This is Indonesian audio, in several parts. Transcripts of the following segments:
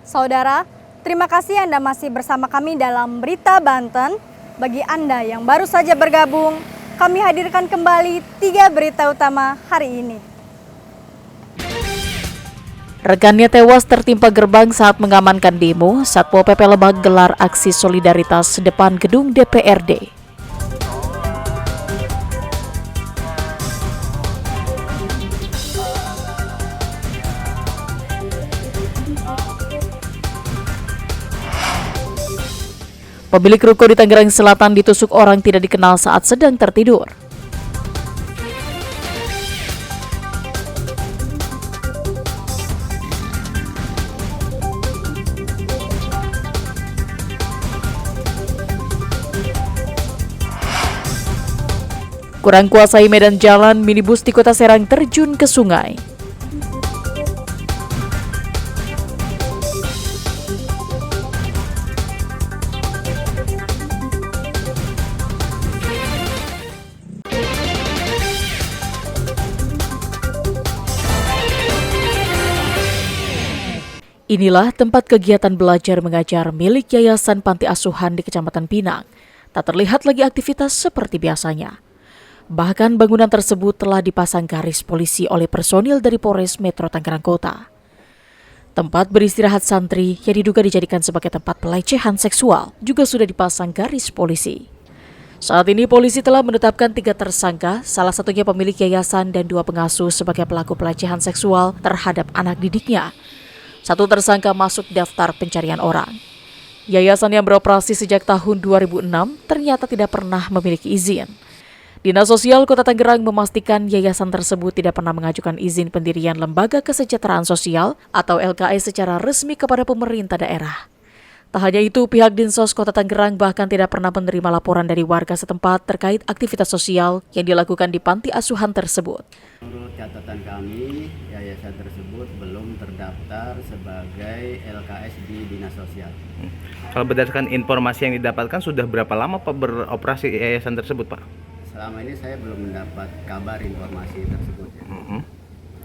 Saudara, terima kasih Anda masih bersama kami dalam Berita Banten. Bagi Anda yang baru saja bergabung, kami hadirkan kembali 3 berita utama hari ini. Rekannya tewas tertimpa gerbang saat mengamankan demo. Satpol PP Lebak gelar aksi solidaritas depan gedung DPRD. Pemilik ruko di Tangerang Selatan ditusuk orang tidak dikenal saat sedang tertidur. Kurang kuasai medan jalan, minibus di Kota Serang terjun ke sungai. Inilah tempat kegiatan belajar mengajar milik Yayasan Panti Asuhan di Kecamatan Pinang. Tak terlihat lagi aktivitas seperti biasanya. Bahkan bangunan tersebut telah dipasang garis polisi oleh personil dari Polres Metro Tangerang Kota. Tempat beristirahat santri yang diduga dijadikan sebagai tempat pelecehan seksual juga sudah dipasang garis polisi. Saat ini polisi telah menetapkan 3 tersangka, salah satunya pemilik yayasan dan 2 pengasuh sebagai pelaku pelecehan seksual terhadap anak didiknya. 1 tersangka masuk daftar pencarian orang. Yayasan yang beroperasi sejak tahun 2006 ternyata tidak pernah memiliki izin. Dinas Sosial Kota Tangerang memastikan yayasan tersebut tidak pernah mengajukan izin pendirian Lembaga Kesejahteraan Sosial atau LKS secara resmi kepada pemerintah daerah. Tak hanya itu, pihak Dinsos Kota Tangerang bahkan tidak pernah menerima laporan dari warga setempat terkait aktivitas sosial yang dilakukan di panti asuhan tersebut. Menurut catatan kami, yayasan tersebut belum terdaftar sebagai LKS di Dinas Sosial. Kalau berdasarkan informasi yang didapatkan, sudah berapa lama Pak beroperasi yayasan tersebut, Pak? Selama ini saya belum mendapat kabar informasi tersebut.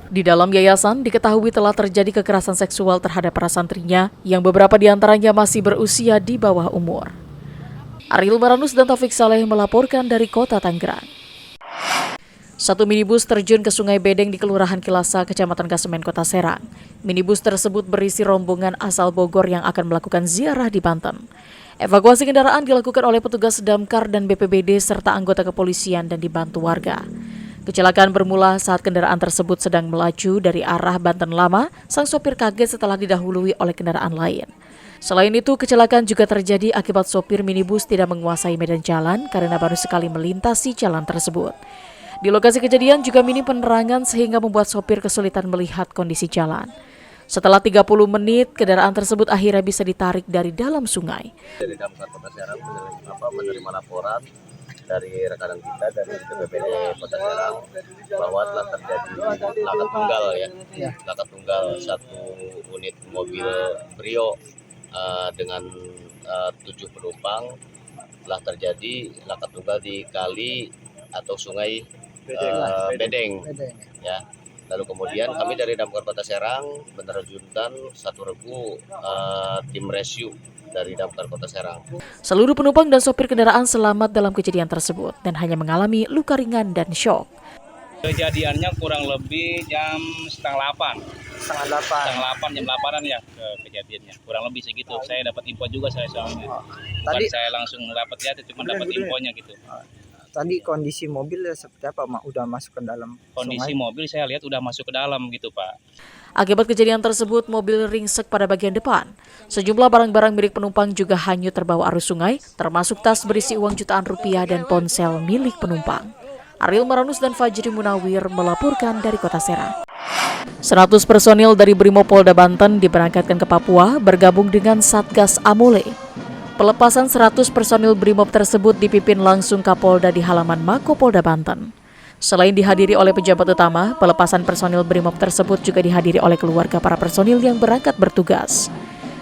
Di dalam yayasan diketahui telah terjadi kekerasan seksual terhadap para santrinya yang beberapa diantaranya masih berusia di bawah umur. Ariel Maranus dan Taufik Saleh melaporkan dari Kota Tangerang. 1 minibus terjun ke Sungai Bedeng di Kelurahan Kilasa, Kecamatan Kasemen, Kota Serang. Minibus tersebut berisi rombongan asal Bogor yang akan melakukan ziarah di Banten. Evakuasi kendaraan dilakukan oleh petugas Damkar dan BPBD serta anggota kepolisian dan dibantu warga. Kecelakaan bermula saat kendaraan tersebut sedang melaju dari arah Banten Lama. Sang sopir kaget setelah didahului oleh kendaraan lain. Selain itu, kecelakaan juga terjadi akibat sopir minibus tidak menguasai medan jalan karena baru sekali melintasi jalan tersebut. Di lokasi kejadian juga minim penerangan sehingga membuat sopir kesulitan melihat kondisi jalan. Setelah 30 menit, kendaraan tersebut akhirnya bisa ditarik dari dalam sungai. Dari Damkar Kota Serang menerima laporan dari rekanan kita dari BPBD Kota Serang bahwa telah terjadi laka tunggal laka tunggal 1 unit mobil Brio dengan 7 penumpang telah terjadi laka tunggal di kali atau sungai Bedeng. Ya. Lalu kemudian kami dari Damkar Kota Serang menerjunkan 1 regu tim rescue dari Damkar Kota Serang. Seluruh penumpang dan sopir kendaraan selamat dalam kejadian tersebut dan hanya mengalami luka ringan dan syok. Kejadiannya kurang lebih jam setengah 8 jam 8-an ya kejadiannya, kurang lebih segitu. Saya dapat info juga soalnya. Tadi saya langsung dapat cuma dapat infonya gitu. Tadi kondisi mobil seperti apa, Mak? Udah masuk ke dalam kondisi sungai? Mobil saya lihat udah masuk ke dalam gitu, Pak. Akibat kejadian tersebut, mobil ringsek pada bagian depan. Sejumlah barang-barang milik penumpang juga hanyut terbawa arus sungai, termasuk tas berisi uang jutaan rupiah dan ponsel milik penumpang. Ariel Maranus dan Fajri Munawir melaporkan dari Kota Serang. 100 personil dari Brimopolda Banten diberangkatkan ke Papua bergabung dengan Satgas Amole. Pelepasan 100 personil Brimob tersebut dipimpin langsung Kapolda di halaman Mako Polda Banten. Selain dihadiri oleh pejabat utama, pelepasan personil Brimob tersebut juga dihadiri oleh keluarga para personil yang berangkat bertugas.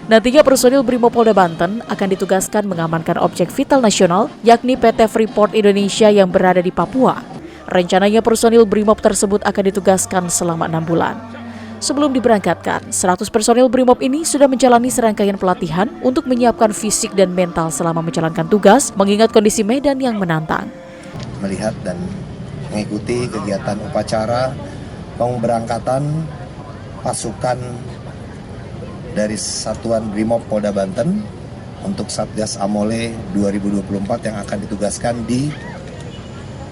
Nantinya personil Brimopolda Banten akan ditugaskan mengamankan objek vital nasional, yakni PT Freeport Indonesia yang berada di Papua. Rencananya personil Brimob tersebut akan ditugaskan selama 6 bulan. Sebelum diberangkatkan, 100 personil BRIMOB ini sudah menjalani serangkaian pelatihan untuk menyiapkan fisik dan mental selama menjalankan tugas, mengingat kondisi medan yang menantang. Melihat dan mengikuti kegiatan upacara pemberangkatan pasukan dari Satuan BRIMOB Polda Banten untuk Satgas Amole 2024 yang akan ditugaskan di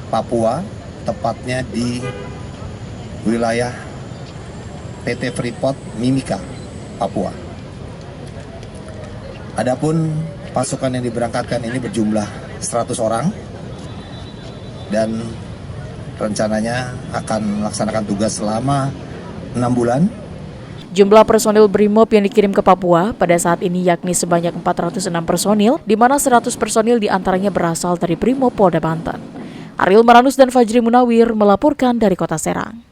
Papua, tepatnya di wilayah PT Freeport Mimika, Papua. Adapun pasukan yang diberangkatkan ini berjumlah 100 orang dan rencananya akan melaksanakan tugas selama 6 bulan. Jumlah personil BRIMOB yang dikirim ke Papua pada saat ini yakni sebanyak 406 personil, di mana 100 personil diantaranya berasal dari BRIMOB Polda Banten. Ariel Maranus dan Fajri Munawir melaporkan dari Kota Serang.